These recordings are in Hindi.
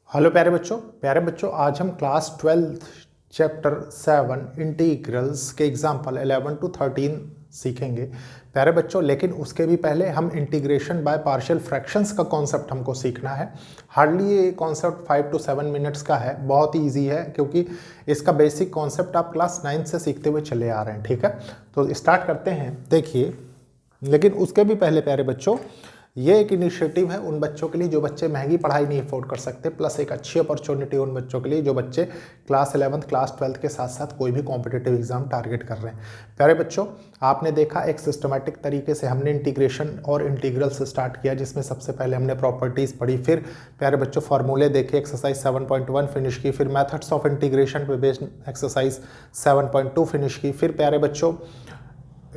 हेलो प्यारे बच्चों आज हम क्लास 12 चैप्टर 7 इंटीग्रल्स के एग्जाम्पल 11 to 13 सीखेंगे प्यारे बच्चों। लेकिन उसके भी पहले हम इंटीग्रेशन बाय पार्शियल फ्रैक्शंस का कॉन्सेप्ट हमको सीखना है। हार्डली ये कॉन्सेप्ट 5 to 7 मिनट्स का है, बहुत ही ईजी है क्योंकि इसका बेसिक कॉन्सेप्ट आप क्लास 9 से सीखते हुए चले आ रहे हैं। ठीक है, तो स्टार्ट करते हैं। देखिए, लेकिन उसके भी पहले प्यारे बच्चों, ये एक इनिशिएटिव है उन बच्चों के लिए जो बच्चे महंगी पढ़ाई नहीं अफोर्ड कर सकते, प्लस एक अच्छी अपॉर्चुनिटी उन बच्चों के लिए जो बच्चे क्लास 11th क्लास 12th के साथ साथ कोई भी कॉम्पिटिटिव एग्जाम टारगेट कर रहे हैं। प्यारे बच्चों, आपने देखा एक सिस्टमैटिक तरीके से हमने इंटीग्रेशन और इंटीग्रल से स्टार्ट किया, जिसमें सबसे पहले हमने प्रॉपर्टीज़ पढ़ी, फिर प्यारे बच्चों फार्मूले देखे, एक्सरसाइज 7.1 फिनिश की, फिर मेथड्स ऑफ इंटीग्रेशन पे बेस्ड एक्सरसाइज 7.2 फिनिश की, फिर प्यारे बच्चों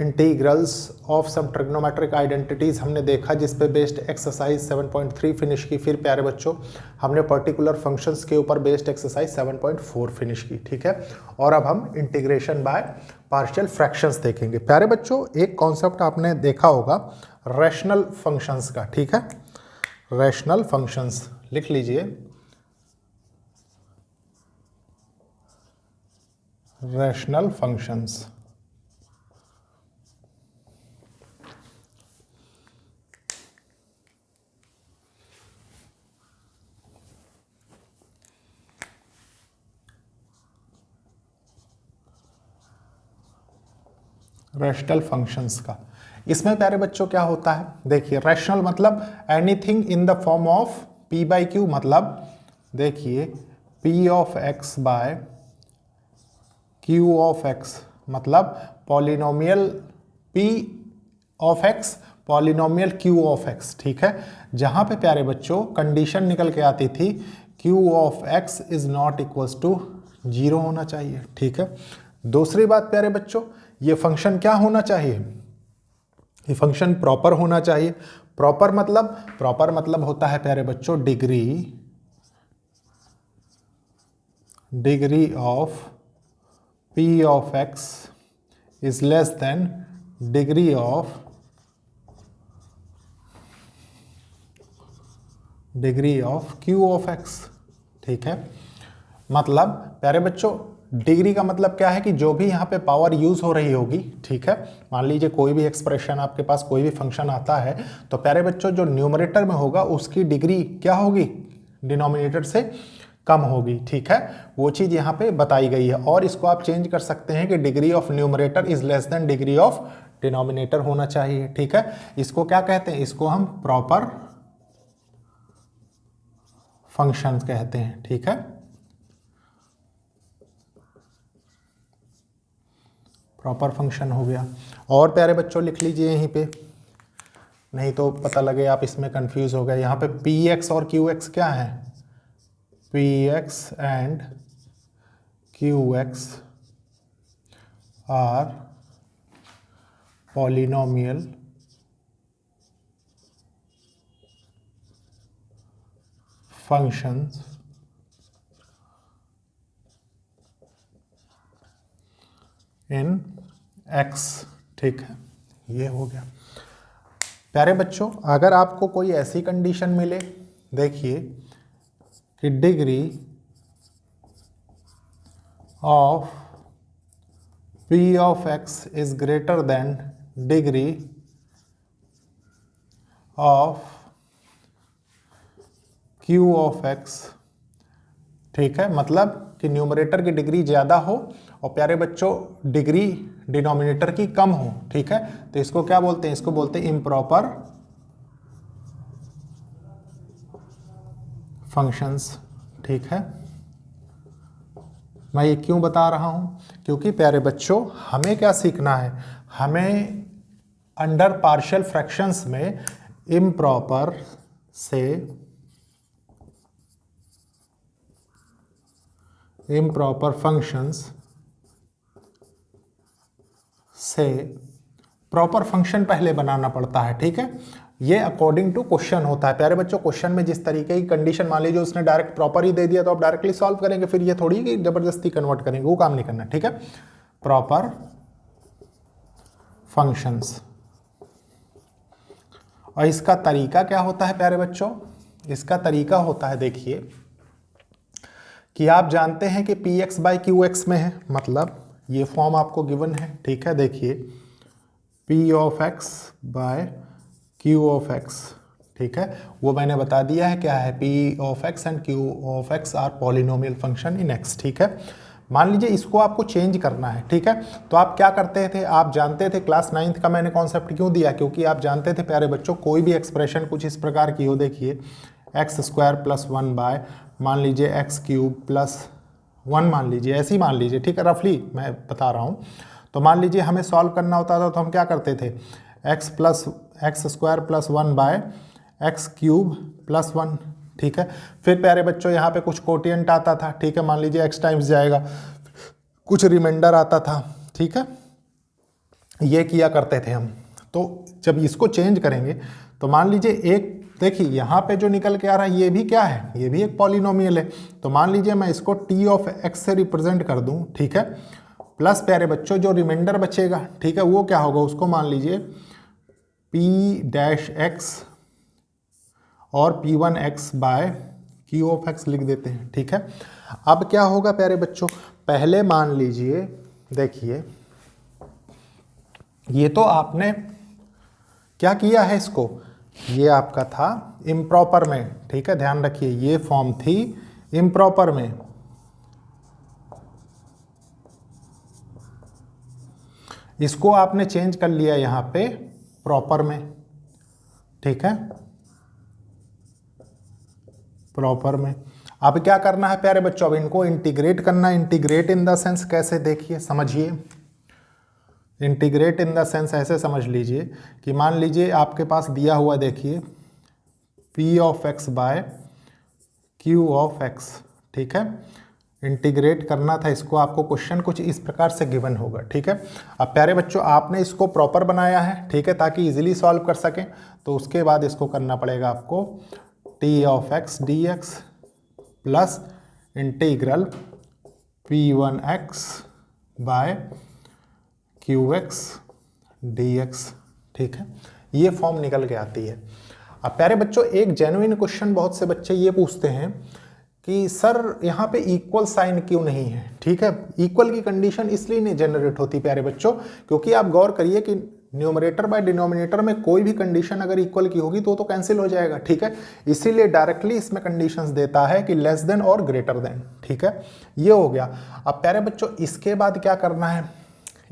integrals of some trigonometric identities हमने देखा जिस पे बेस्ड एक्सरसाइज 7.3 फिनिश की, फिर प्यारे बच्चों हमने पर्टिकुलर फंक्शंस के ऊपर बेस्ड एक्सरसाइज 7.4 फिनिश की। ठीक है, और अब हम इंटीग्रेशन बाय पार्शियल फ्रैक्शंस देखेंगे। प्यारे बच्चों, एक कॉन्सेप्ट आपने देखा होगा रैशनल फंक्शंस का। ठीक है, रैशनल फंक्शंस लिख लीजिए, रैशनल फंक्शंस। रैशनल फंक्शंस का इसमें प्यारे बच्चों क्या होता है, देखिए रैशनल मतलब anything in the form of p by Q, मतलब देखिए p of x by q of x, मतलब polynomial p of x polynomial q of x। ठीक है, जहां पे प्यारे बच्चों कंडीशन निकल के आती थी q of x is not equals to 0 होना चाहिए। ठीक है, दूसरी बात प्यारे बच्चों, ये फंक्शन क्या होना चाहिए, ये फंक्शन प्रॉपर होना चाहिए। प्रॉपर मतलब होता है प्यारे बच्चों degree of p of x is less than degree of q of x। ठीक है, मतलब प्यारे बच्चों डिग्री का मतलब क्या है कि जो भी यहाँ पे पावर यूज हो रही होगी, ठीक है, मान लीजिए कोई भी एक्सप्रेशन आपके पास कोई भी फंक्शन आता है तो प्यारे बच्चों जो न्यूमरेटर में होगा उसकी डिग्री क्या होगी, डिनोमिनेटर से कम होगी। ठीक है, वो चीज यहाँ पे बताई गई है, और इसको आप चेंज कर सकते हैं कि degree of numerator is less than degree of denominator होना चाहिए। ठीक है, इसको क्या कहते हैं, इसको हम प्रॉपर फंक्शन कहते हैं। ठीक है, प्रॉपर फंक्शन हो गया। और प्यारे बच्चों लिख लीजिए यहीं पे, नहीं तो पता लगे आप इसमें कंफ्यूज हो गए। यहाँ पे पी एक्स और क्यू एक्स क्या है, P X and Q X are polynomial functions in x। ठीक है, ये हो गया। प्यारे बच्चों, अगर आपको कोई ऐसी कंडीशन मिले, देखिए कि degree of p of x is greater than degree of q of x। ठीक है, मतलब कि न्यूमरेटर की डिग्री ज़्यादा हो और प्यारे बच्चों डिग्री डिनोमिनेटर की कम हो। ठीक है, तो इसको क्या बोलते हैं, इसको बोलते हैं इम्प्रॉपर फंक्शंस। ठीक है, मैं ये क्यों बता रहा हूं, क्योंकि प्यारे बच्चों हमें क्या सीखना है, हमें अंडर पार्शियल फ्रैक्शंस में इम्प्रॉपर से इम्प्रॉपर फंक्शंस से प्रॉपर फंक्शन पहले बनाना पड़ता है। ठीक है, ये अकॉर्डिंग टू क्वेश्चन होता है। प्यारे बच्चों, क्वेश्चन में जिस तरीके की कंडीशन मान लीजिए उसने डायरेक्ट प्रॉपर ही दे दिया तो आप डायरेक्टली सॉल्व करेंगे, फिर ये थोड़ी कि जबरदस्ती कन्वर्ट करेंगे, वो काम नहीं करना। ठीक है, प्रॉपर फंक्शंस, और इसका तरीका क्या होता है प्यारे बच्चों, इसका तरीका होता है, देखिए कि आप जानते हैं कि P x by Q x में है, मतलब ये फॉर्म आपको गिवन है, ठीक है। देखिए P of X by Q of X, ठीक है, वो मैंने बता दिया है क्या है, P of X and Q of X are polynomial function in X, ठीक है। मान लीजिए इसको आपको चेंज करना है, ठीक है। तो आप क्या करते थे, आप जानते थे, क्लास 9th का मैंने कॉन्सेप्ट क्यों दिया, क्योंकि आप जानते थे प्यारे बच्चों कोई भी एक्सप्रेशन कुछ इस प्रकार की हो, देखिए एक्स स्क्वायर प्लस 1 बाय मान लीजिए एक्स क्यूब प्लस 1 मान लीजिए, ऐसे ही मान लीजिए, ठीक है, रफली मैं बता रहा हूँ। तो मान लीजिए हमें सॉल्व करना होता था तो हम क्या करते थे, X square plus 1 by X cube plus 1, ठीक है। फिर प्यारे बच्चों यहाँ पे कुछ कोटिएंट आता था, ठीक है, मान लीजिए एक्स टाइम्स जाएगा, कुछ रिमाइंडर आता था, ठीक है, ये किया करते थे हम। तो जब इसको चेंज करेंगे तो मान लीजिए एक, देखिए यहाँ पे जो निकल के आ रहा है ये भी क्या है, ये भी एक पॉलिनोमियल है। तो मान लीजिए मैं इसको टी ऑफ एक्स से रिप्रेजेंट कर दूं, ठीक है, प्लस प्यारे बच्चों जो रिमाइंडर बचेगा, ठीक है, वो क्या होगा, उसको मान लीजिए पी डैश एक्स और P1 X by Q of X लिख देते हैं, ठीक है। अब क्या होगा प्यारे बच्चों, पहले मान लीजिए, देखिए ये तो आपने क्या किया है, इसको ये आपका था इम्प्रॉपर में, ठीक है, ध्यान रखिए ये फॉर्म थी इम्प्रॉपर में, इसको आपने चेंज कर लिया यहाँ पे प्रॉपर में, ठीक है, प्रॉपर में। अब क्या करना है प्यारे बच्चों, अब इनको इंटीग्रेट करना है। इंटीग्रेट इन द सेंस कैसे, देखिए समझिए, इंटीग्रेट इन द सेंस ऐसे समझ लीजिए कि मान लीजिए आपके पास दिया हुआ, देखिए P of X by Q of X, ठीक है, इंटीग्रेट करना था इसको, आपको क्वेश्चन कुछ इस प्रकार से गिवन होगा, ठीक है। अब प्यारे बच्चों आपने इसको प्रॉपर बनाया है, ठीक है, ताकि इजीली सॉल्व कर सकें। तो उसके बाद इसको करना पड़ेगा आपको T of X D X plus integral P1 X by Q X D X, ठीक है, ये फॉर्म निकल के आती है। अब प्यारे बच्चों एक जेन्युइन क्वेश्चन बहुत से बच्चे ये पूछते हैं कि सर यहाँ पे इक्वल साइन क्यों नहीं है, ठीक है। इक्वल की कंडीशन इसलिए नहीं जनरेट होती प्यारे बच्चों, क्योंकि आप गौर करिए कि न्यूमरेटर बाय डिनोमिनेटर में कोई भी कंडीशन अगर इक्वल की होगी तो कैंसिल हो जाएगा, ठीक है। इसीलिए डायरेक्टली इसमें कंडीशंस देता है कि लेस देन और ग्रेटर देन, ठीक है, ये हो गया। अब प्यारे बच्चों इसके बाद क्या करना है,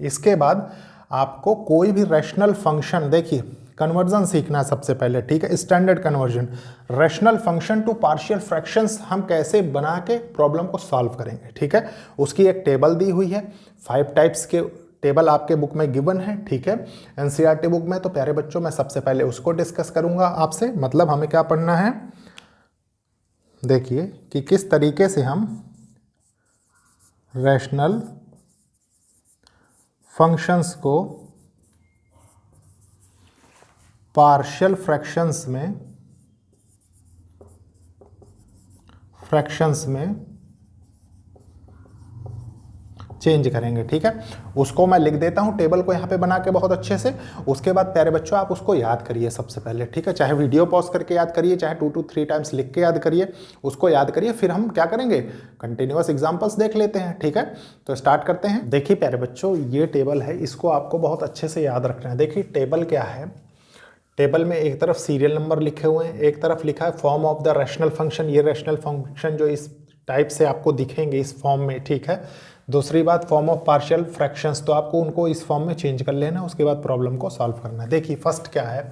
इसके बाद आपको कोई भी रैशनल फंक्शन, देखिए कन्वर्जन सीखना है सबसे पहले, ठीक है, standard conversion, rational function to partial fractions हम कैसे बना के प्रॉब्लम को सॉल्व करेंगे, ठीक है। उसकी एक टेबल दी हुई है, 5 टाइप्स के टेबल आपके बुक में गिवन है, ठीक है, एनसीईआरटी बुक में। तो प्यारे बच्चों मैं सबसे पहले उसको डिस्कस करूंगा आपसे, मतलब हमें क्या पढ़ना है, देखिए कि किस तरीके से हम रैशनल फंक्शंस को पार्शियल फ्रैक्शंस में चेंज करेंगे, ठीक है। उसको मैं लिख देता हूं टेबल को यहाँ पे बना के बहुत अच्छे से। उसके बाद प्यारे बच्चों आप उसको याद करिए सबसे पहले, ठीक है, चाहे वीडियो पॉज करके याद करिए, चाहे 2 to 3 टाइम्स लिख के याद करिए, उसको याद करिए। फिर हम क्या करेंगे, कंटिन्यूअस एग्जाम्पल्स देख लेते हैं, ठीक है। तो स्टार्ट करते हैं। देखिए प्यारे बच्चों ये टेबल है, इसको आपको बहुत अच्छे से याद रखना है। देखिए टेबल क्या है, टेबल में एक तरफ सीरियल नंबर लिखे हुए हैं, एक तरफ लिखा है form of the rational function, ये रैशनल फंक्शन जो इस टाइप से आपको दिखेंगे इस फॉर्म में, ठीक है। दूसरी बात फॉर्म ऑफ पार्शियल फ्रैक्शंस, तो आपको उनको इस फॉर्म में चेंज कर लेना, उसके बाद प्रॉब्लम को सॉल्व करना है। देखिए फर्स्ट क्या है,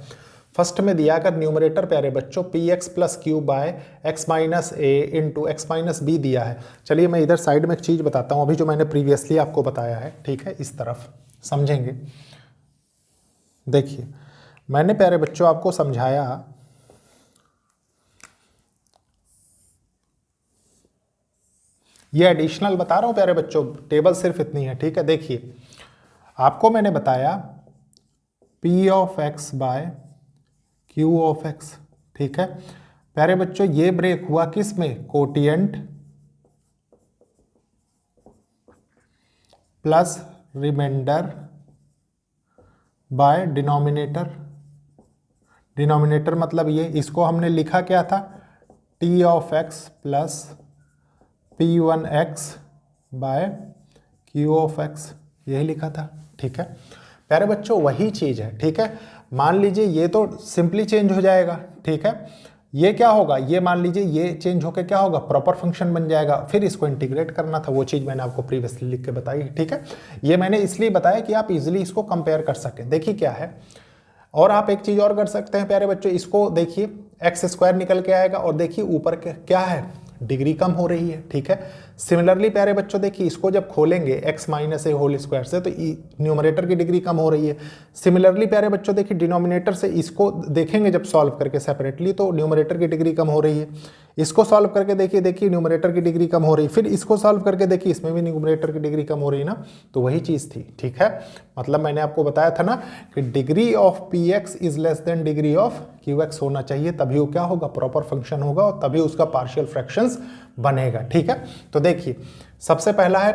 फर्स्ट में दिया कर न्यूमरेटर प्यारे बच्चों p x plus q by x minus a into x minus b दिया है। चलिए मैं इधर साइड में एक चीज़ बताता हूँ, अभी जो मैंने प्रीवियसली आपको बताया है, ठीक है, इस तरफ समझेंगे। देखिए मैंने प्यारे बच्चों आपको समझाया, ये एडिशनल बता रहा हूँ प्यारे बच्चों, टेबल सिर्फ इतनी है, ठीक है। देखिए आपको मैंने बताया P of X by Q of X, ठीक है। प्यारे बच्चों ये ब्रेक हुआ किस में, quotient plus remainder by denominator. Denominator मतलब ये, इसको हमने लिखा क्या था, T of X plus P1x by Q of x, यही लिखा था। ठीक है प्यारे बच्चों, वही चीज़ है। ठीक है, मान लीजिए ये तो सिंपली चेंज हो जाएगा। ठीक है, ये क्या होगा, ये मान लीजिए ये चेंज होकर क्या होगा, प्रॉपर फंक्शन बन जाएगा। फिर इसको इंटीग्रेट करना था, वो चीज़ मैंने आपको प्रीवियसली लिख के बताई। ठीक है, ये मैंने इसलिए बताया कि आप इजीली इसको कंपेयर कर सकें। देखिए क्या है, और आप एक चीज़ और कर सकते हैं प्यारे बच्चों, इसको देखिए एक्स स्क्वायर निकल के आएगा और देखिए ऊपर क्या है, डिग्री कम हो रही है। ठीक है, सिमिलरली प्यारे बच्चों देखिए इसको जब खोलेंगे x माइनस ए होल स्क्वायर से तो न्यूमरेटर की डिग्री कम हो रही है। सिमिलरली प्यारे बच्चों देखिए डिनोमिनेटर से इसको देखेंगे जब सॉल्व करके सेपरेटली तो न्यूमरेटर की डिग्री कम हो रही है। इसको सॉल्व करके देखिए न्यूमरेटर की डिग्री कम हो रही है। फिर इसको सॉल्व करके देखिए इसमें भी न्यूमरेटर की डिग्री कम हो रही है ना, तो वही चीज़ थी। ठीक है, मतलब मैंने आपको बताया था ना कि degree of P x is less than degree of Q x होना चाहिए, तभी वो क्या होगा, प्रॉपर फंक्शन होगा और तभी उसका पार्शियल फ्रैक्शंस बनेगा। ठीक है, तो देखिए सबसे पहला है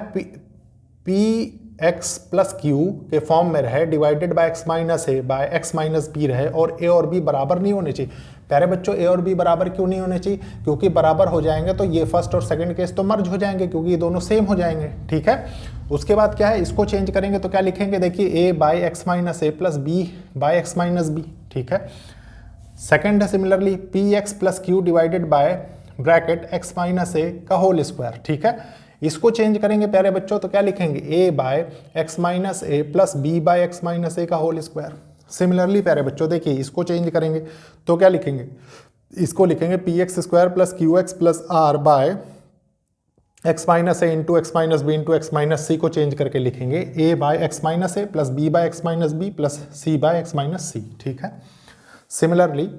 पी एक्स प्लस क्यू के फॉर्म में रहे divided by x minus A by x minus B रहे और ए और बी बराबर नहीं होने चाहिए। प्यारे बच्चों ए और बी बराबर क्यों नहीं होने चाहिए, क्योंकि बराबर हो जाएंगे तो ये फर्स्ट और सेकंड केस तो मर्ज हो जाएंगे क्योंकि ये दोनों सेम हो जाएंगे। ठीक है, उसके बाद क्या है, इसको चेंज करेंगे तो क्या लिखेंगे, देखिए a by x minus a plus B by x minus B. ठीक है, सेकंड है similarly p x plus q divided by bracket x minus ए का होल स्क्वायर। ठीक है, इसको चेंज करेंगे प्यारे बच्चों तो क्या लिखेंगे, a by x minus a plus B by x minus ए का होल स्क्वायर। सिमिलरली प्यारे बच्चों देखिए इसको चेंज करेंगे तो क्या लिखेंगे, इसको लिखेंगे p x square plus q x plus r by x minus a into x minus b into x minus c को चेंज करके लिखेंगे a by x minus a plus B by x minus b plus c by x minus c. ठीक है, सिमिलरली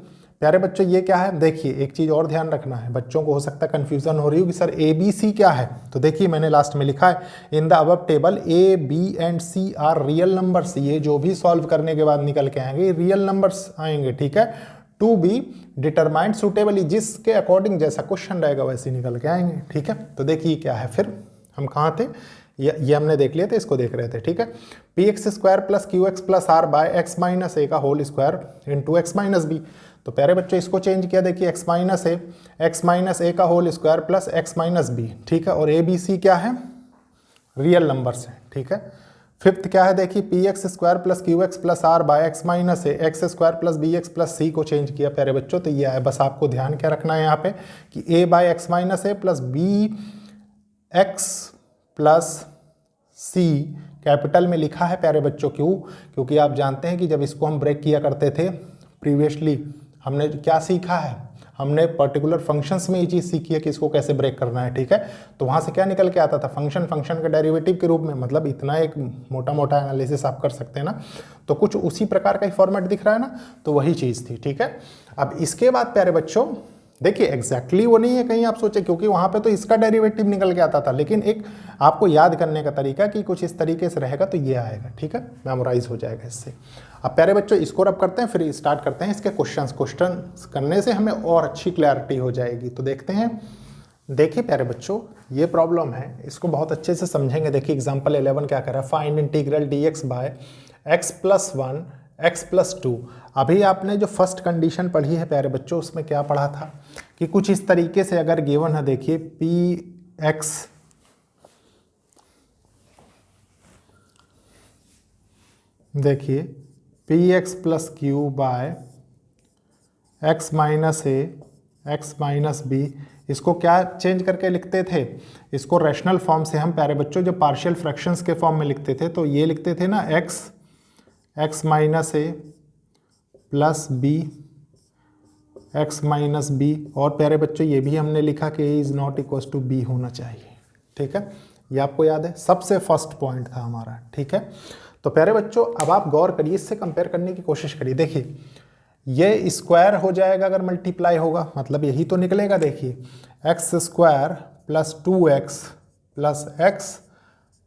प्यारे बच्चों ये क्या है, देखिए एक चीज़ और ध्यान रखना है, बच्चों को हो सकता है कंफ्यूजन हो रही हो कि सर ए बी सी क्या है, तो देखिए मैंने लास्ट में लिखा है in the above table A B and C are real numbers. ये जो भी सॉल्व करने के बाद निकल के आएंगे रियल नंबर्स आएंगे। ठीक है, टू बी डिटरमाइंड सुटेबली, जिसके अकॉर्डिंग जैसा क्वेश्चन रहेगा वैसे निकल के आएंगे। ठीक है, तो देखिए क्या है, फिर हम कहाँ थे, ये हमने देख लिया था, इसको देख रहे थे। ठीक है, P x square plus q x plus r by x minus ए का whole square into x minus b. तो प्यारे बच्चों इसको चेंज किया, देखिए एक्स माइनस ए का whole square plus X minus B. ठीक है, और ए बी सी क्या है, रियल नंबर्स है। ठीक है, फिफ्थ क्या है, देखिए p x square plus q x plus r by x minus a x square plus B x plus c को चेंज किया प्यारे बच्चों, तो ये है। बस आपको ध्यान क्या रखना है यहाँ पे कि ए by x minus a plus B x plus C capital में लिखा है प्यारे बच्चों। क्यों, क्योंकि आप जानते हैं कि जब इसको हम ब्रेक किया करते थे प्रीवियसली, हमने क्या सीखा है, हमने पर्टिकुलर फंक्शंस में ये चीज़ सीखी है कि इसको कैसे ब्रेक करना है। ठीक है, तो वहाँ से क्या निकल के आता था, फंक्शन के डेरिवेटिव के रूप में, मतलब इतना एक मोटा मोटा एनालिसिस आप कर सकते हैं ना, तो कुछ उसी प्रकार का ही फॉर्मेट दिख रहा है ना, तो वही चीज़ थी। ठीक है, अब इसके बाद प्यारे बच्चों देखिए एग्जैक्टली वो नहीं है कहीं आप सोचे, क्योंकि वहाँ पे तो इसका डेरिवेटिव निकल के आता था, लेकिन एक आपको याद करने का तरीका कि कुछ इस तरीके से रहेगा तो ये आएगा। ठीक है, मेमोराइज हो जाएगा इससे। अब प्यारे बच्चों इसको रब करते हैं, फिर स्टार्ट करते हैं इसके क्वेश्चन करने से हमें और अच्छी क्लैरिटी हो जाएगी। तो देखते हैं, देखिए प्यारे बच्चों ये प्रॉब्लम है, इसको बहुत अच्छे से समझेंगे। देखिए एग्जाम्पल 11 क्या कर रहा है, find integral D X by x plus 1 X plus 2। अभी आपने जो फर्स्ट कंडीशन पढ़ी है प्यारे बच्चों, उसमें क्या पढ़ा था कि कुछ इस तरीके से अगर गिवन है, देखिए पी एक्स देखिए p x plus q by x minus a x minus b, इसको क्या चेंज करके लिखते थे, इसको रैशनल फॉर्म से हम प्यारे बच्चों जब पार्शियल फ्रैक्शंस के फॉर्म में लिखते थे तो ये लिखते थे ना x minus a plus B x minus b, और प्यारे बच्चों ये भी हमने लिखा कि a is not equal to b होना चाहिए। ठीक है, ये आपको याद है, सबसे फर्स्ट पॉइंट था हमारा। ठीक है, तो प्यारे बच्चों अब आप गौर करिए, इससे कंपेयर करने की कोशिश करिए। देखिए ये स्क्वायर हो जाएगा अगर मल्टीप्लाई होगा, मतलब यही तो निकलेगा। देखिए x square plus 2x plus x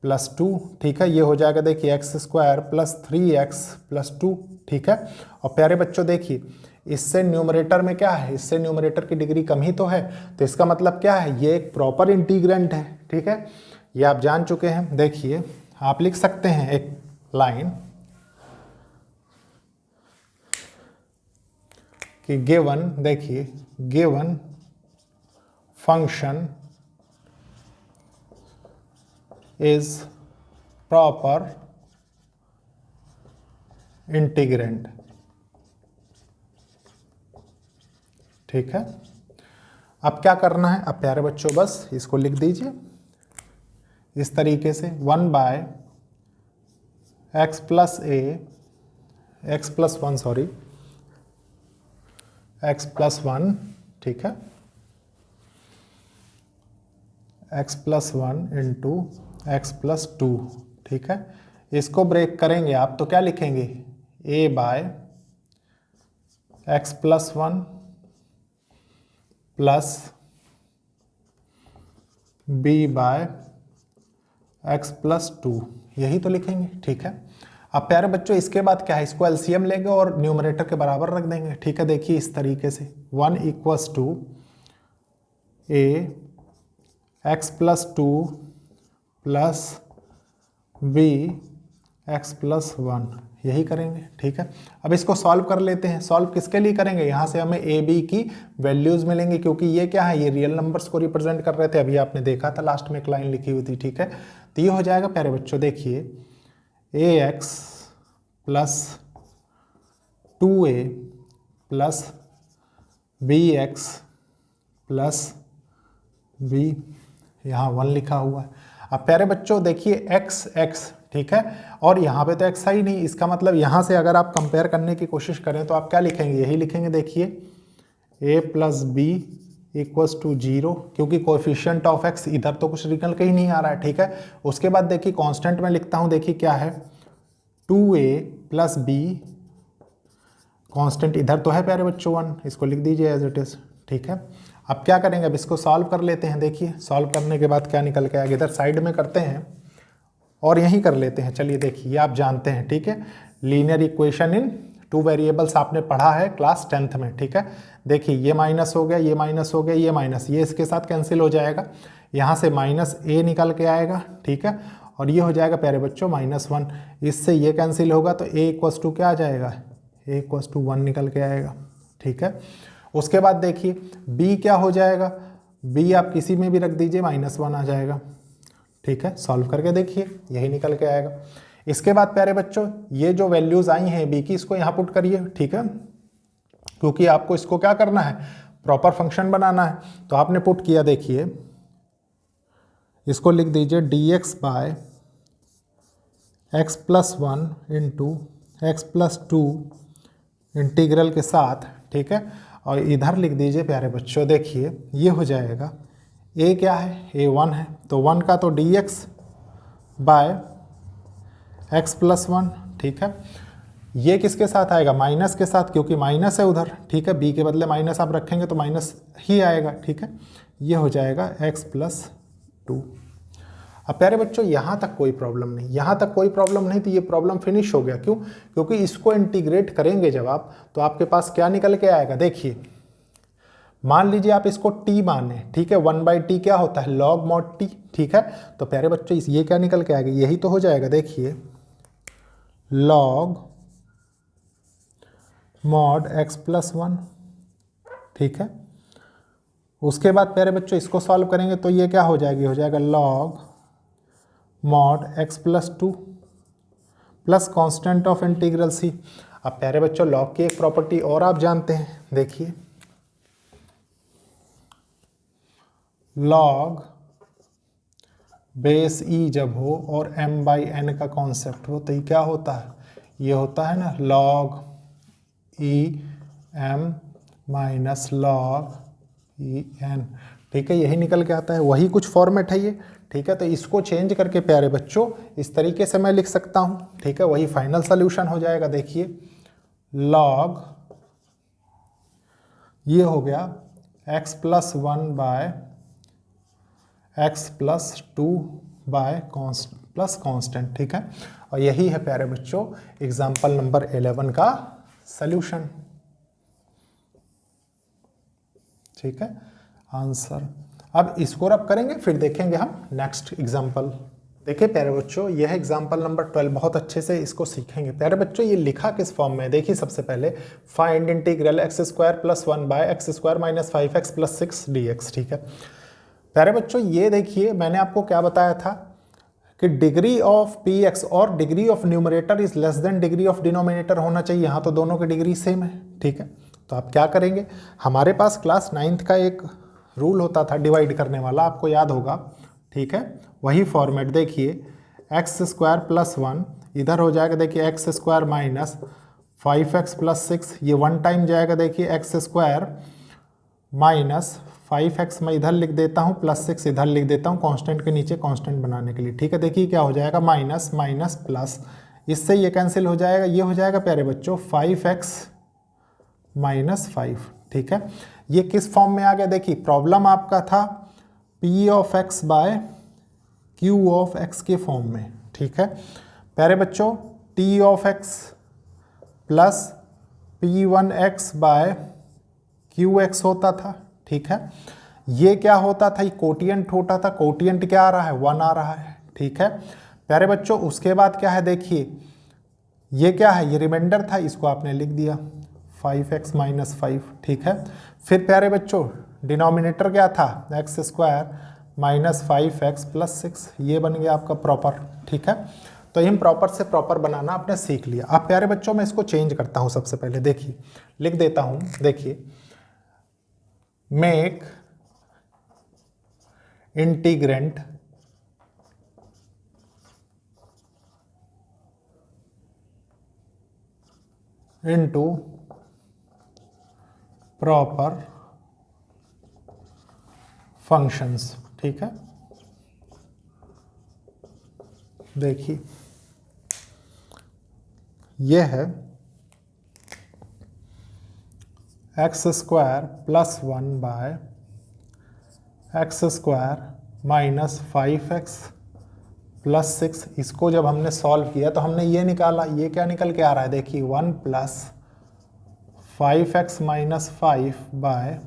plus 2। ठीक है, ये हो जाएगा देखिए x square plus 3x plus 2। ठीक है, और प्यारे बच्चों देखिए इससे न्यूमरेटर में क्या है, इससे न्यूमरेटर की डिग्री कम ही तो है, तो इसका मतलब क्या है, ये एक प्रॉपर इंटीग्रेंट है। ठीक है, ये आप जान चुके हैं। देखिए आप लिख सकते हैं एक लाइन कि गिवन, देखिए given function is proper integrand. ठीक है, अब क्या करना है, अब प्यारे बच्चों बस इसको लिख दीजिए इस तरीके से 1 by x plus a x plus one sorry x plus one, ठीक है, x plus one into x plus two. ठीक है, इसको ब्रेक करेंगे आप तो क्या लिखेंगे, a by x plus one plus B by x plus two, यही तो लिखेंगे। ठीक है, अब प्यारे बच्चों इसके बाद क्या है, इसको एलसीएम लेंगे और न्यूमरेटर के बराबर रख देंगे। ठीक है, देखिए इस तरीके से 1 equals to A x plus two plus B x plus one, यही करेंगे। ठीक है, अब इसको सॉल्व कर लेते हैं। सॉल्व किसके लिए करेंगे, यहाँ से हमें ए बी की वैल्यूज मिलेंगी, क्योंकि ये क्या है, ये रियल नंबर्स को रिप्रेजेंट कर रहे थे। अभी आपने देखा था लास्ट में एक लाइन लिखी हुई थी। ठीक है, तो ये हो जाएगा प्यारे बच्चों, देखिए a x plus 2a plus B x plus b, यहाँ 1 लिखा हुआ है। अब प्यारे बच्चों देखिए एक्स एक्स, ठीक है, और यहाँ पे तो एक्स ही नहीं, इसका मतलब यहाँ से अगर आप कंपेयर करने की कोशिश करें तो आप क्या लिखेंगे, यही लिखेंगे। देखिए a plus B equals to 0, क्योंकि कोएफिशिएंट ऑफ x इधर तो कुछ निकल के ही नहीं आ रहा है। ठीक है, उसके बाद देखिए कांस्टेंट में लिखता हूँ, देखिए क्या है 2a प्लस बी, कांस्टेंट इधर तो है प्यारे बच्चों 1, इसको लिख दीजिए एज इट इज। ठीक है, अब क्या करेंगे, अब इसको सॉल्व कर लेते हैं। देखिए सॉल्व करने के बाद क्या निकल के आएगा, इधर साइड में करते हैं और यहीं कर लेते हैं। चलिए देखिए, ये आप जानते हैं। ठीक है, लीनियर इक्वेशन इन 2 वेरिएबल्स आपने पढ़ा है क्लास 10th में। ठीक है, देखिए ये माइनस हो गया, ये माइनस हो गया, ये माइनस, ये इसके साथ कैंसिल हो जाएगा, यहाँ से माइनस ए निकल के आएगा। ठीक है, और ये हो जाएगा प्यारे बच्चों -1, इससे ये कैंसिल होगा तो ए इक्वल्स टू क्या आ जाएगा, ए इक्वल्स टू 1 निकल के आएगा। ठीक है, उसके बाद देखिए b क्या हो जाएगा, b आप किसी में भी रख दीजिए -1 आ जाएगा। ठीक है, सॉल्व करके देखिए यही निकल के आएगा। इसके बाद प्यारे बच्चों ये जो वैल्यूज आई हैं b की, इसको यहाँ पुट करिए। ठीक है, क्योंकि आपको इसको क्या करना है, प्रॉपर फंक्शन बनाना है, तो आपने पुट किया। देखिए इसको लिख दीजिए dx by x plus one into x plus two integral के साथ। ठीक है, और इधर लिख दीजिए प्यारे बच्चों, देखिए ये हो जाएगा a क्या है, a 1 है, तो 1 का तो dx by x plus one. ठीक है, ये किसके साथ आएगा, माइनस के साथ, क्योंकि माइनस है उधर। ठीक है, b के बदले माइनस आप रखेंगे तो माइनस ही आएगा। ठीक है, ये हो जाएगा x प्लस 2। अब प्यारे बच्चों यहाँ तक कोई प्रॉब्लम नहीं, यहाँ तक कोई प्रॉब्लम नहीं, तो ये प्रॉब्लम फिनिश हो गया। क्यों, क्योंकि इसको इंटीग्रेट करेंगे जब आप, तो आपके पास क्या निकल के आएगा। देखिए मान लीजिए आप इसको t माने। ठीक है, 1/t क्या होता है, log mod t। ठीक है, तो प्यारे बच्चों ये क्या निकल के आएगा, यही तो हो जाएगा। देखिए log mod x प्लस 1। ठीक है, उसके बाद प्यारे बच्चों इसको सॉल्व करेंगे तो ये क्या हो जाएगी, हो जाएगा log mod x plus 2 plus constant of integral c। अब प्यारे बच्चों log की एक प्रॉपर्टी और आप जानते हैं, देखिए log बेस e जब हो और m/n का कॉन्सेप्ट हो तो ये क्या होता है, ये होता है ना log e m minus log e n। ठीक है, यही निकल के आता है, वही कुछ फॉर्मेट है ये। ठीक है, तो इसको चेंज करके प्यारे बच्चों इस तरीके से मैं लिख सकता हूँ। ठीक है, वही फाइनल सोल्यूशन हो जाएगा। देखिए log ये हो गया x plus 1 by x plus 2 by plus constant. ठीक है, और यही है प्यारे बच्चों एग्जाम्पल नंबर 11 का सल्यूशन। ठीक है, आंसर। अब इसको रब करेंगे, फिर देखेंगे हम नेक्स्ट एग्जाम्पल। देखिए प्यारे बच्चों यह एग्जाम्पल नंबर 12, बहुत अच्छे से इसको सीखेंगे। प्यारे बच्चों ये लिखा किस फॉर्म में है, देखिए सबसे पहले find integral X square plus 1 by X square minus 5x plus 6 dx। ठीक है प्यारे बच्चों, ये देखिए मैंने आपको क्या बताया था कि डिग्री ऑफ पी एक्स और degree of numerator is less than degree of denominator होना चाहिए। यहाँ तो दोनों की डिग्री सेम है, ठीक है। तो आप क्या करेंगे, हमारे पास क्लास 9th का एक रूल होता था डिवाइड करने वाला, आपको याद होगा, ठीक है। वही फॉर्मेट देखिए, एक्स स्क्वायर प्लस 1 इधर हो जाएगा, देखिए x square minus 5x plus 6, ये 1 टाइम जाएगा, देखिए एक्स स्क्वायर माइनस 5x मैं इधर लिख देता हूँ, प्लस 6 इधर लिख देता हूँ कांस्टेंट के नीचे कांस्टेंट बनाने के लिए, ठीक है। देखिए क्या हो जाएगा, माइनस माइनस प्लस, इससे ये कैंसिल हो जाएगा, ये हो जाएगा प्यारे बच्चों 5x माइनस 5, ठीक है। ये किस फॉर्म में आ गया, देखिए प्रॉब्लम आपका था p of x by q of x के फॉर्म में, ठीक है। प्यारे बच्चों t of x plus p1x by qx होता था, ठीक है। ये क्या होता था, ये कोटिएंट होता था, कोटिएंट क्या आ रहा है, 1 आ रहा है, ठीक है। प्यारे बच्चों उसके बाद क्या है, देखिए ये क्या है, ये रिमाइंडर था, इसको आपने लिख दिया 5x माइनस 5, ठीक है। फिर प्यारे बच्चों डिनोमिनेटर क्या था, x square minus 5x plus 6, ये बन गया आपका प्रॉपर, ठीक है। तो हम प्रॉपर से प्रॉपर बनाना आपने सीख लिया। अब प्यारे बच्चों मैं इसको चेंज करता हूँ, सबसे पहले देखिए लिख देता हूँ, देखिए make integrant into proper functions, ठीक है। देखिए यह है X square plus 1 by X square minus 5x plus 6, इसको जब हमने सॉल्व किया तो हमने ये निकाला, ये क्या निकल के आ रहा है, देखिए 1 plus 5x minus 5 by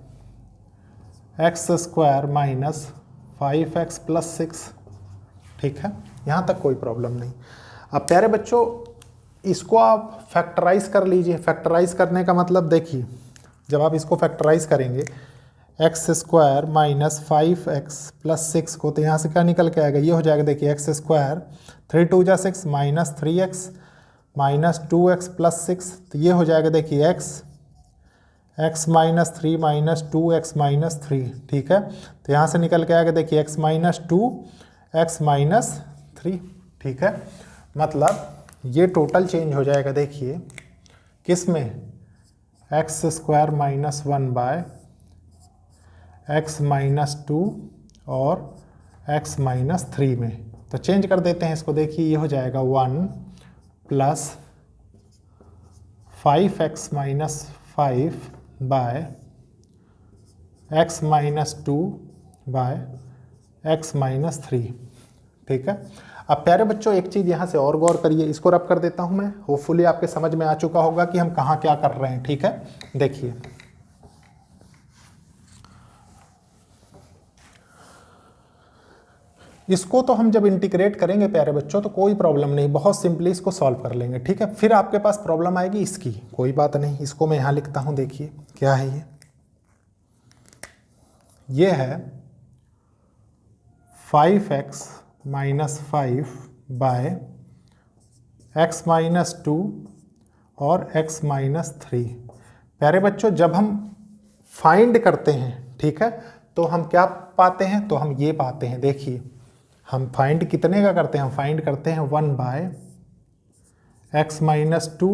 X square minus 5x plus 6, ठीक है। यहाँ तक कोई प्रॉब्लम नहीं। अब प्यारे बच्चों इसको आप फैक्टराइज कर लीजिए। फैक्टराइज करने का मतलब देखिए, जब आप इसको फैक्टराइज करेंगे x square minus 5x plus 6 को, तो यहाँ से क्या निकल के आएगा, ये हो जाएगा, देखिए एक्स स्क्वायर 3 2 जा 6 minus 3x minus 2x plus 6, तो ये हो जाएगा, देखिए x minus 3 minus 2x minus 3, ठीक है। तो यहाँ से निकल के आएगा, देखिए x माइनस 2 x माइनस 3, ठीक है। मतलब ये टोटल चेंज हो जाएगा, देखिए किस में, X square minus 1 by x minus 2 और एक्स माइनस 3 में। तो चेंज कर देते हैं इसको, देखिए ये हो जाएगा 1 plus 5x minus 5 by x minus 2 by x minus 3, ठीक है। अब प्यारे बच्चों एक चीज़ यहाँ से और गौर करिए, इसको रब कर देता हूँ मैं, होपफुली आपके समझ में आ चुका होगा कि हम कहाँ क्या कर रहे हैं, ठीक है। देखिए इसको तो हम जब इंटीग्रेट करेंगे प्यारे बच्चों तो कोई प्रॉब्लम नहीं, बहुत सिंपली इसको सॉल्व कर लेंगे, ठीक है। फिर आपके पास प्रॉब्लम आएगी इसकी, कोई बात नहीं, इसको मैं यहाँ लिखता हूँ, देखिए क्या है ये है 5x minus 5 by x minus 2 और x माइनस 3। प्यारे बच्चों जब हम फाइंड करते हैं, ठीक है, तो हम क्या पाते हैं, तो हम ये पाते हैं, देखिए हम फाइंड कितने का करते हैं, हम फाइंड करते हैं 1 बाय एक्स माइनस 2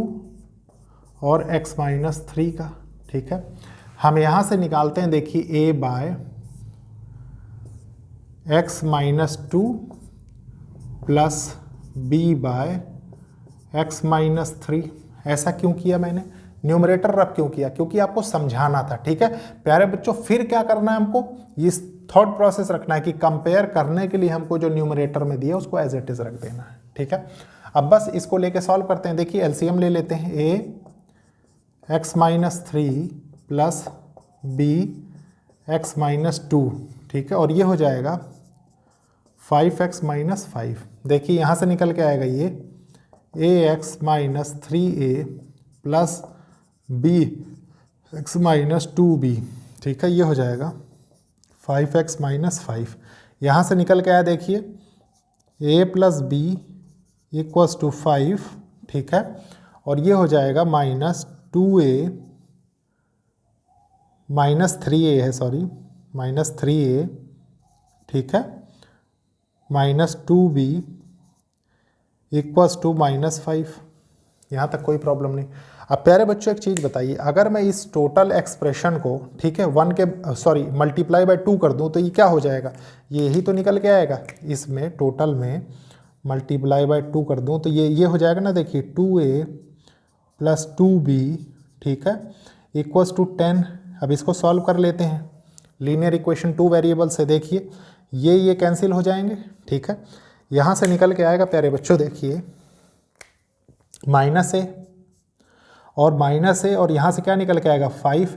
और x माइनस 3 का, ठीक है। हम यहाँ से निकालते हैं, देखिए a by x minus 2 plus B by x minus 3। ऐसा क्यों किया मैंने, न्यूमरेटर रब क्यों किया, क्योंकि आपको समझाना था, ठीक है। प्यारे बच्चों फिर क्या करना है, हमको इस थॉट प्रोसेस रखना है कि कंपेयर करने के लिए हमको जो न्यूमरेटर में दिया उसको एज इट इज रख देना है, ठीक है। अब बस इसको लेके सॉल्व करते हैं, देखिए एलसीएम ले लेते हैं, a x minus 3 plus B x minus 2, ठीक है, और ये हो जाएगा 5x माइनस 5। देखिए यहाँ से निकल के आएगा ये ax minus 3a plus B x minus 2b, ठीक है, ये हो जाएगा 5x माइनस 5। यहाँ से निकल के आया, देखिए ए प्लस बी इक्वल्स टू 5, ठीक है, और ये हो जाएगा -2a -3a है, सॉरी -3a, ठीक है, -2b इक्वल्स टू -5। यहाँ तक कोई प्रॉब्लम नहीं। अब प्यारे बच्चों एक चीज़ बताइए, अगर मैं इस टोटल एक्सप्रेशन को, ठीक है, 1 के सॉरी मल्टीप्लाई बाय 2 कर दूँ तो ये क्या हो जाएगा, यही तो निकल के आएगा। इसमें टोटल में मल्टीप्लाई बाय 2 कर दूँ तो ये हो जाएगा ना, देखिए 2a प्लस 2b, ठीक है, इक्वल्स टू 10। अब इसको सॉल्व कर लेते हैं, लीनियर इक्वेशन 2 वेरिएबल से। देखिए ये कैंसिल हो जाएंगे, ठीक है, यहाँ से निकल के आएगा प्यारे बच्चों, देखिए -a और -a, और यहाँ से क्या निकल के आएगा 5,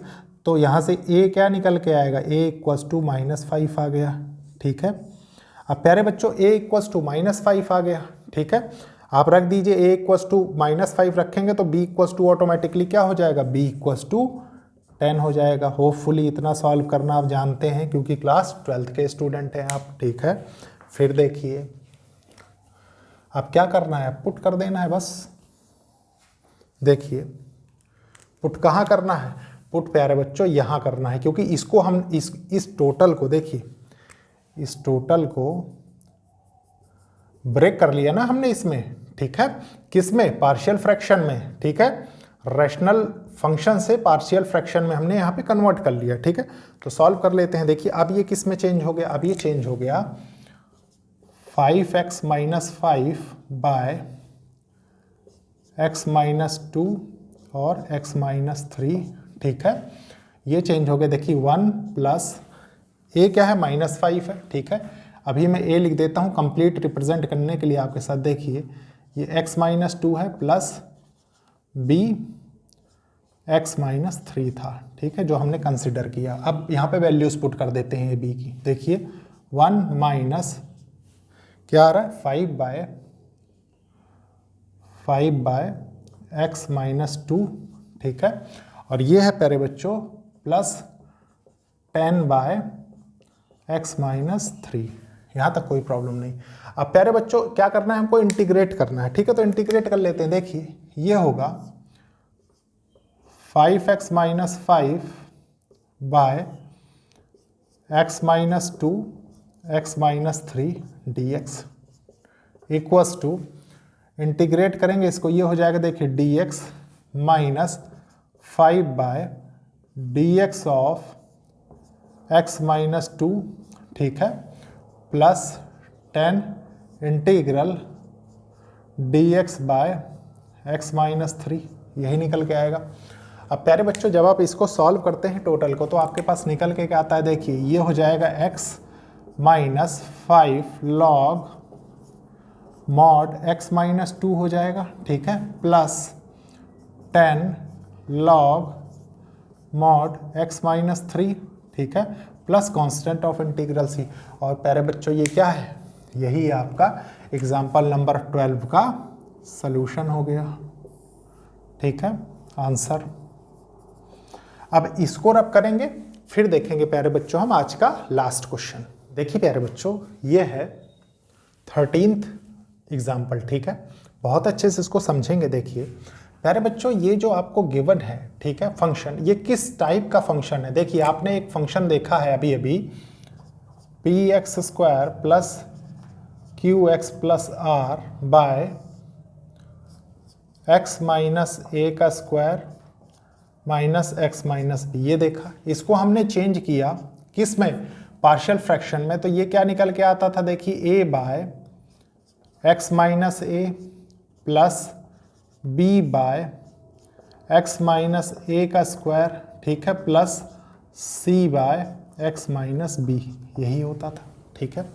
तो यहाँ से a क्या निकल के आएगा, a इक्वल्स टू -5 आ गया, ठीक है। अब प्यारे बच्चों a इक्वल्स टू -5 आ गया, ठीक है, आप रख दीजिए a इक्वल्स टू -5 रखेंगे तो b इक्वल्स टू ऑटोमेटिकली क्या हो जाएगा, b इक्वल्स टू 10 हो जाएगा। होपफुली इतना सॉल्व करना आप जानते हैं क्योंकि क्लास 12th के स्टूडेंट हैं आप, ठीक है। फिर देखिए अब क्या करना है, पुट कर देना है बस। देखिए पुट कहाँ करना है, पुट प्यारे बच्चों यहाँ करना है, क्योंकि इसको हम इस टोटल को, देखिए इस टोटल को ब्रेक कर लिया ना हमने इसमें, ठीक है, किसमें, पार्शियल फ्रैक्शन में, ठीक है, रैशनल फंक्शन से पार्शियल फ्रैक्शन में हमने यहाँ पे कन्वर्ट कर लिया, ठीक है। तो सॉल्व कर लेते हैं। देखिए अब ये किस में चेंज हो गया, अब ये चेंज हो गया 5x - 5 बाय x - 2 और x - 3, ठीक है, ये चेंज हो गया। देखिए 1 प्लस a क्या है, -5 है, ठीक है। अभी मैं a लिख देता हूँ कंप्लीट रिप्रेजेंट करने के लिए आपके साथ। देखिए ये x - 2 है प्लस b x - 3 था, ठीक है, जो हमने कंसिडर किया। अब यहाँ पे वैल्यूज पुट कर देते हैं b की। देखिए 1 माइनस क्या आ रहा है, 5 बाय x - 2, ठीक है, और ये है प्यारे बच्चों प्लस 10 बाय x - 3। यहाँ तक कोई प्रॉब्लम नहीं। अब प्यारे बच्चों क्या करना है, हमको इंटीग्रेट करना है, ठीक है, तो इंटीग्रेट कर लेते हैं। देखिए ये होगा 5x - 5 by x - 2 x - 3 dx equals to, integrate करेंगे इसको, ये हो जाएगा देखिए dx minus 5 by dx of x - 2, ठीक है, plus 10 integral dx by x - 3, यही निकल के आएगा। अब प्यारे बच्चों जब आप इसको सॉल्व करते हैं टोटल को, तो आपके पास निकल के क्या आता है, देखिए ये हो जाएगा x - 5 लॉग मॉड x - 2 हो जाएगा, ठीक है, प्लस 10 लॉग मॉड x - 3, ठीक है, plus constant of integral c। और प्यारे बच्चों ये क्या है, यही आपका एग्जाम्पल नंबर 12 का सलूशन हो गया, ठीक है, आंसर। अब इसको रब करेंगे, फिर देखेंगे प्यारे बच्चों हम आज का लास्ट क्वेश्चन। देखिए प्यारे बच्चों ये है 13th एग्जाम्पल, ठीक है, बहुत अच्छे से इसको समझेंगे। देखिए प्यारे बच्चों ये जो आपको गिवन है, ठीक है, फंक्शन, ये किस टाइप का फंक्शन है। देखिए आपने एक फंक्शन देखा है अभी अभी, px² plus qx plus r by x minus a का square minus x minus b, ये देखा। इसको हमने चेंज किया किस में, पार्शियल फ्रैक्शन में, तो ये क्या निकल के आता था, देखिए a by x minus a plus b by x minus a का स्क्वायर, ठीक है, plus c by x minus b, यही होता था, ठीक है।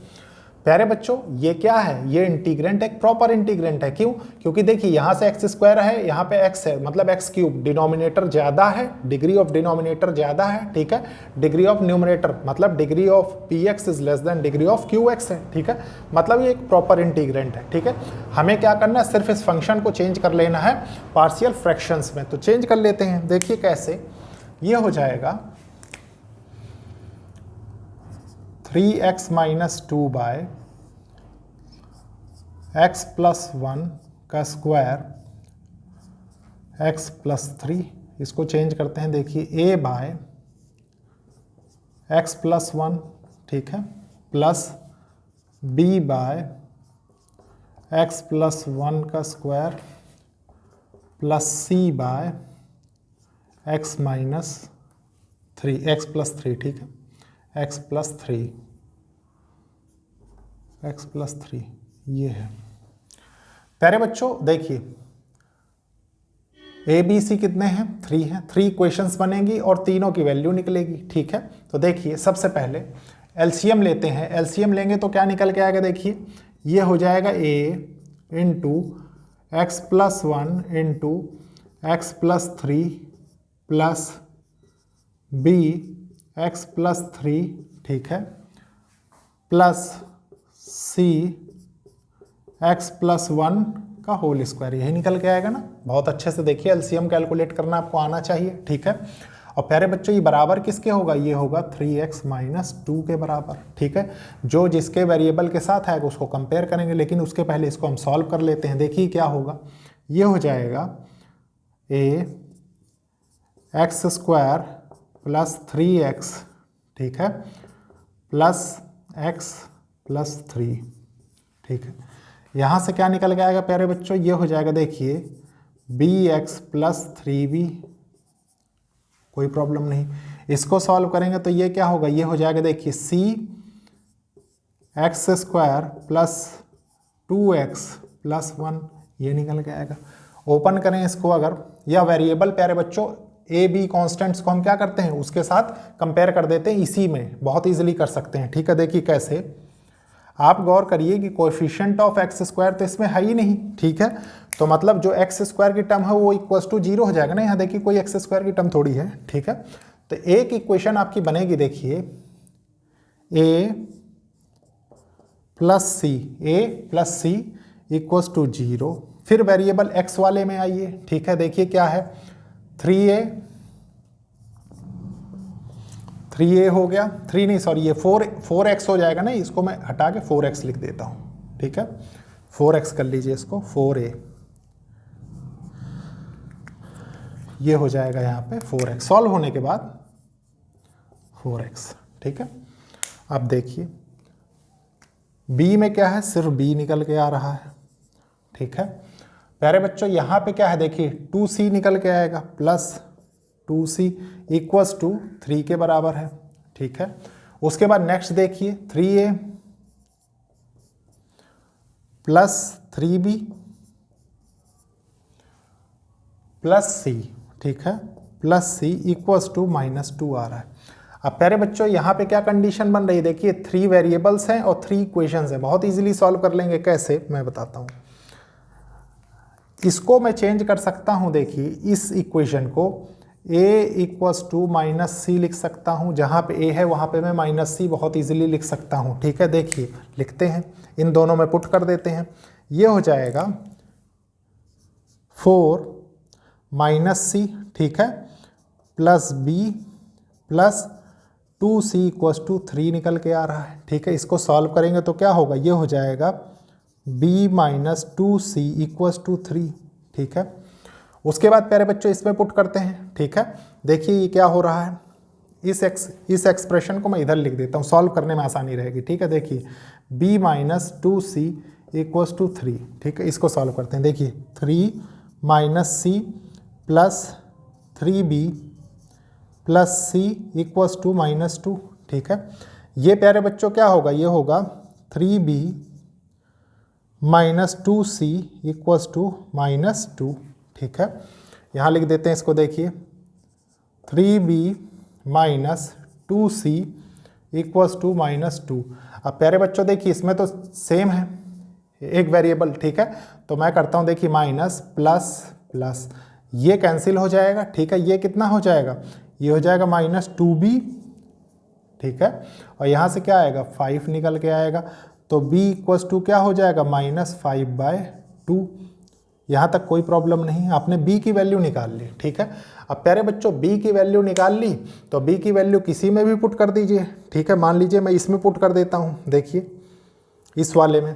प्यारे बच्चों ये क्या है, ये इंटीग्रेंट एक प्रॉपर इंटीग्रेंट है। क्यों, क्योंकि देखिए यहाँ से x स्क्वायर है, यहाँ पे x है, मतलब x क्यूब, डिनोमिनेटर ज्यादा है, डिग्री ऑफ डिनोमिनेटर ज्यादा है, ठीक है, डिग्री ऑफ न्यूमरेटर मतलब degree of px is less than degree of qx है, ठीक है, मतलब ये एक प्रॉपर इंटीग्रेंट है, ठीक है। हमें क्या करना है, सिर्फ इस फंक्शन को चेंज कर लेना है पार्शियल फ्रैक्शंस में। तो चेंज कर लेते हैं, देखिए कैसे, ये हो जाएगा 3x - 2 बाय x+1 का स्क्वायर x+3, इसको चेंज करते हैं, देखिए a बाय x+1, ठीक है, प्लस b बाय x+1 का square plus c bye x-3, ठीक है, x+3 ये है। प्यारे बच्चों देखिए ए बी सी कितने हैं, 3 हैं, 3 इक्वेशंस बनेंगी और तीनों की वैल्यू निकलेगी, ठीक है। तो देखिए सबसे पहले एलसीएम लेते हैं, एलसीएम लेंगे तो क्या निकल के आएगा, देखिए ये हो जाएगा a into x+1 into x+3 plus b x+3, ठीक है, प्लस c x+1 का होल स्क्वायर, यही निकल के आएगा ना। बहुत अच्छे से देखिए एलसीएम कैलकुलेट करना आपको आना चाहिए, ठीक है। और प्यारे बच्चों ये बराबर किसके होगा, ये होगा 3x-2 के बराबर, ठीक है। जो जिसके वेरिएबल के साथ आएगा उसको कंपेयर करेंगे, लेकिन उसके पहले इसको हम सॉल्व कर लेते हैं। देखिए क्या होगा, ये हो जाएगा x² प्लस 3x, ठीक है, प्लस x+3, ठीक है। यहाँ से क्या निकल के आएगा प्यारे बच्चों, ये हो जाएगा देखिए bx+3b, कोई प्रॉब्लम नहीं। इसको सॉल्व करेंगे तो ये क्या होगा, ये हो जाएगा देखिए cx² प्लस 2x+1, ये निकल के आएगा। ओपन करें इसको अगर, या वेरिएबल प्यारे बच्चों ए बी कॉन्स्टेंट्स को हम क्या करते हैं उसके साथ कंपेयर कर देते हैं, इसी में बहुत इजीली कर सकते हैं, ठीक है। देखिए कैसे, आप गौर करिए कि कोएफिशिएंट ऑफ x² तो इसमें है ही नहीं, ठीक है। तो मतलब जो x² की टर्म है वो =0 हो जाएगा ना। यहाँ देखिए कोई x² की टर्म थोड़ी है, ठीक है। तो एक इक्वेशन आपकी बनेगी, देखिए a प्लस c =0। फिर वेरिएबल x वाले में आइए, ठीक है। देखिए क्या है, 3a हो गया, 3 नहीं सॉरी, ये 4x हो जाएगा ना, इसको मैं हटा के 4x लिख देता हूँ, ठीक है। 4x कर लीजिए इसको, 4a, ये हो जाएगा यहाँ पे 4x, सॉल्व होने के बाद 4x, ठीक है। अब देखिए b में क्या है, सिर्फ b निकल के आ रहा है, ठीक है। प्यारे बच्चों यहाँ पे क्या है, देखिए 2c निकल के आएगा, प्लस 2c = 3 के बराबर है, ठीक है। उसके बाद नेक्स्ट देखिए 3a plus 3b plus c, ठीक है, प्लस c = -2 आ रहा है। अब प्यारे बच्चों यहाँ पे क्या कंडीशन बन रही है, देखिए 3 वेरिएबल्स हैं और 3 इक्वेशंस हैं, बहुत इजीली सॉल्व कर लेंगे। कैसे, मैं बताता हूँ। इसको मैं चेंज कर सकता हूँ, देखिए इस इक्वेशन को a = -c लिख सकता हूँ, जहाँ पे a है वहाँ पे मैं -c बहुत इजीली लिख सकता हूँ, ठीक है। देखिए लिखते हैं, इन दोनों में पुट कर देते हैं, ये हो जाएगा 4 -c, ठीक है, प्लस b प्लस 2c = 3 निकल के आ रहा है, ठीक है। इसको सॉल्व करेंगे तो क्या होगा, ये हो जाएगा b - 2c = 3, ठीक है। उसके बाद प्यारे बच्चों इसमें पुट करते हैं, ठीक है। देखिए ये क्या हो रहा है, इस एक्सप्रेशन को मैं इधर लिख देता हूँ, सॉल्व करने में आसानी रहेगी, ठीक है। देखिए b - 2c = 3, ठीक है। इसको सॉल्व करते हैं, देखिए 3 - c plus 3b plus c = -2, ठीक है। ये प्यारे बच्चों क्या होगा, ये होगा 3b - 2c = -2, ठीक है। यहाँ लिख देते हैं इसको, देखिए 3b - 2c = -2। अब प्यारे बच्चों देखिए इसमें तो सेम है एक वेरिएबल, ठीक है। तो मैं करता हूँ, देखिए माइनस प्लस प्लस, ये कैंसिल हो जाएगा, ठीक है। ये कितना हो जाएगा, ये हो जाएगा -2b, ठीक है। और यहाँ से क्या आएगा, 5 निकल के आएगा, तो b = क्या हो जाएगा, -5/2। यहाँ तक कोई प्रॉब्लम नहीं, आपने b की वैल्यू निकाल ली, ठीक है। अब प्यारे बच्चों b की वैल्यू निकाल ली, तो b की वैल्यू किसी में भी पुट कर दीजिए, ठीक है। मान लीजिए मैं इसमें पुट कर देता हूँ, देखिए इस वाले में,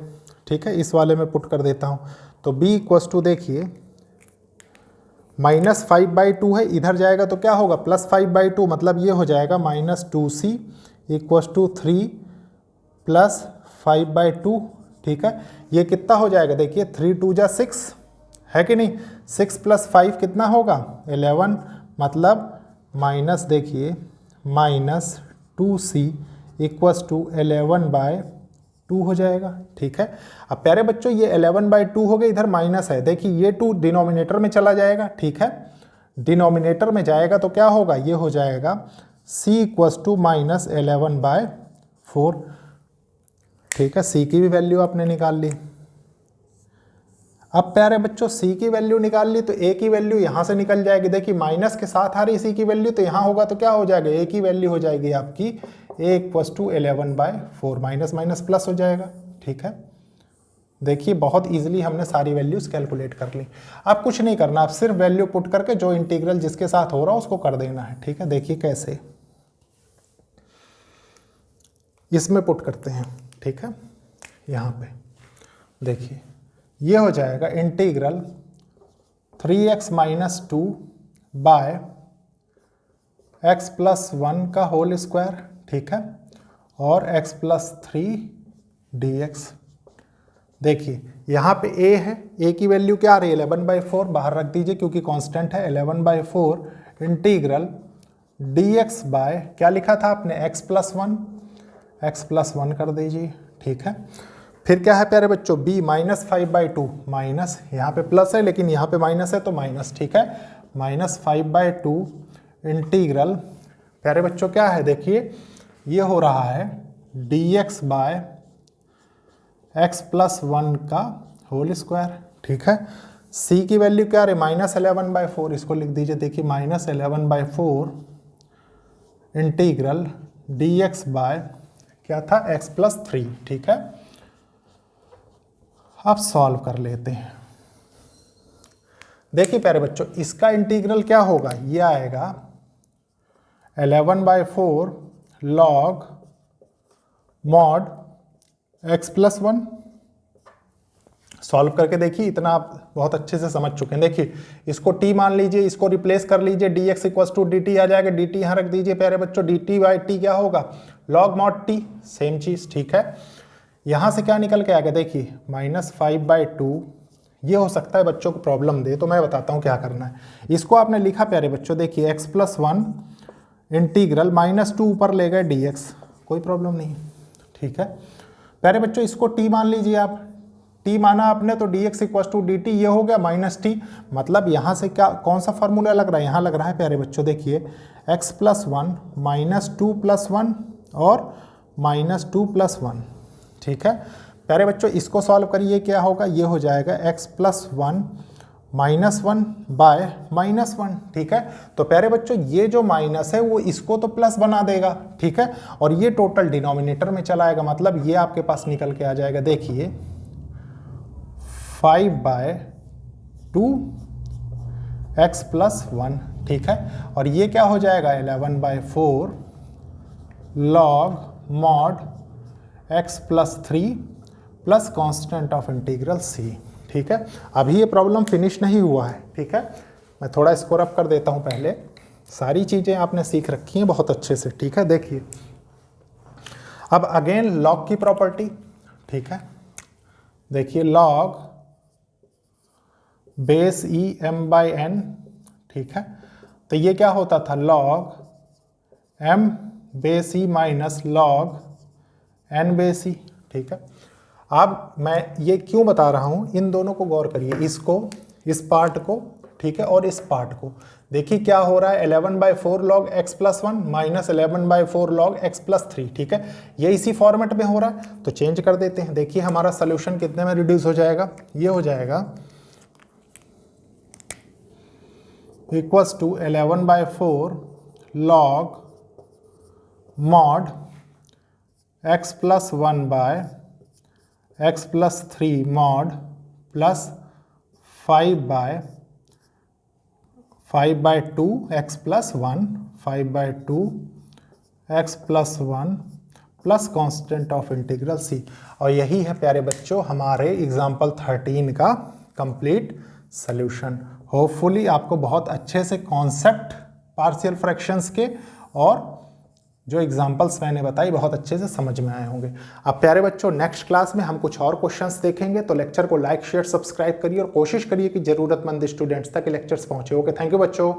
ठीक है, इस वाले में पुट कर देता हूँ। तो b इक्वस टू देखिए -5/2 है, इधर जाएगा तो क्या होगा +5/2, मतलब ये हो जाएगा -2c इक्वस टू 3 + 5/2। ठीक है, ये कितना हो जाएगा देखिए 3 2 जा 6 है कि नहीं, 6 + 5 कितना होगा 11, मतलब माइनस देखिए -2c इक्वस टू 11/2 हो जाएगा। ठीक है, अब प्यारे बच्चों ये 11/2 हो गया, इधर माइनस है, देखिए ये 2 डिनोमिनेटर में चला जाएगा। ठीक है, डिनोमिनेटर में जाएगा तो क्या होगा, ये हो जाएगा c इक्वस टू -11/4। ठीक है, c की भी वैल्यू आपने निकाल ली। अब प्यारे बच्चों c की वैल्यू निकाल ली तो a की वैल्यू यहाँ से निकल जाएगी। देखिए माइनस के साथ आ रही c की वैल्यू, तो यहाँ होगा तो क्या हो जाएगा, a की वैल्यू हो जाएगी आपकी a equals to 11/4, minus minus plus हो जाएगा। ठीक है, देखिए बहुत इजीली हमने सारी वैल्यूज कैलकुलेट कर ली। अब कुछ नहीं करना, आप सिर्फ वैल्यू पुट करके जो इंटीग्रल जिसके साथ हो रहा है उसको कर देना है। ठीक है, देखिए कैसे, इसमें पुट करते हैं। ठीक है, यहाँ पे देखिए ये हो जाएगा इंटीग्रल 3x - 2 बाय x + 1 का होल स्क्वायर। ठीक है, और x + 3 dx। देखिए यहाँ पे a है, a की वैल्यू क्या आ रही है 11/4, बाहर रख दीजिए क्योंकि कांस्टेंट है। 11/4 इंटीग्रल dx बाय क्या लिखा था आपने x + 1 कर दीजिए। ठीक है, फिर क्या है प्यारे बच्चों b -5/2, माइनस यहाँ पे प्लस है लेकिन यहाँ पे माइनस है तो माइनस। ठीक है, -5/2 इंटीग्रल प्यारे बच्चों क्या है, देखिए ये हो रहा है dx बाय x + 1 का होल स्क्वायर। ठीक है, c की वैल्यू क्या है -11/4, इसको लिख दीजिए। देखिए -11/4 इंटीग्रल dx बाय क्या था x + 3। ठीक है, अब सॉल्व कर लेते हैं। देखिए प्यारे बच्चों इसका इंटीग्रल क्या होगा, ये आएगा 11/4 log mod x + 1। सॉल्व करके देखिए, इतना आप बहुत अच्छे से समझ चुके हैं। देखिए इसको t मान लीजिए, इसको रिप्लेस कर लीजिए, dx इक्वल टू dt आ जाएगा, dt यहाँ रख दीजिए प्यारे बच्चों, dt/t क्या होगा log mod t, सेम चीज। ठीक है, यहाँ से क्या निकल के आएगा, देखिए -5/2। ये हो सकता है बच्चों को प्रॉब्लम दे, तो मैं बताता हूँ क्या करना है। इसको आपने लिखा प्यारे बच्चों, देखिए x + 1 इंटीग्रल -2 ऊपर ले गए dx, कोई प्रॉब्लम नहीं। ठीक है प्यारे बच्चों, इसको t मान लीजिए आप, t माना आपने तो dx इक्वल टू dt, ये हो गया -t। मतलब यहाँ से क्या कौन सा फार्मूला लग रहा है, यहाँ लग रहा है प्यारे बच्चों, देखिए x + 1 -2 + 1 और -2 + 1। ठीक है प्यारे बच्चों, इसको सॉल्व करिए, क्या होगा, ये हो जाएगा x + 1 -1 बाय -1। ठीक है, तो प्यारे बच्चों ये जो माइनस है वो इसको तो प्लस बना देगा। ठीक है, और ये टोटल डिनोमिनेटर में चला आएगा, मतलब ये आपके पास निकल के आ जाएगा। देखिए 5/2 x + 1। ठीक है, और ये क्या हो जाएगा 11/4 log mod x + 3 plus constant of integral c। ठीक है, अभी ये प्रॉब्लम फिनिश नहीं हुआ है। ठीक है, मैं थोड़ा इसको रब कर देता हूं पहले, सारी चीज़ें आपने सीख रखी हैं बहुत अच्छे से। ठीक है, देखिए अब अगेन लॉग की प्रॉपर्टी। ठीक है, देखिए लॉग बेस e m/n। ठीक है, तो ये क्या होता था log m base e minus log n base e। ठीक है, अब मैं ये क्यों बता रहा हूं, इन दोनों को गौर करिए, इसको, इस पार्ट को, ठीक है, और इस पार्ट को। देखिए क्या हो रहा है 11/4 log x + 1 minus 11/4 log x + 3। ठीक है, ये इसी फॉर्मेट में हो रहा है, तो चेंज कर देते हैं। देखिए हमारा सोल्यूशन कितने में रिड्यूस हो जाएगा, ये हो जाएगा equals to 11/4 log mod x + 1 by x + 3 mod plus 5/2 x + 1, 5/2 x + 1 plus constant of integral c. और यही है प्यारे बच्चों हमारे एग्जाम्पल 13 का कंप्लीट सॉल्यूशन। होपफुली आपको बहुत अच्छे से कॉन्सेप्ट पार्शियल फ्रैक्शंस के और जो एग्जाम्पल्स मैंने बताई बहुत अच्छे से समझ में आए होंगे। अब प्यारे बच्चों नेक्स्ट क्लास में हम कुछ और क्वेश्चंस देखेंगे, तो लेक्चर को लाइक शेयर सब्सक्राइब करिए और कोशिश करिए कि जरूरतमंद स्टूडेंट्स तक लेक्चर्स पहुंचे। ओके, थैंक यू बच्चों।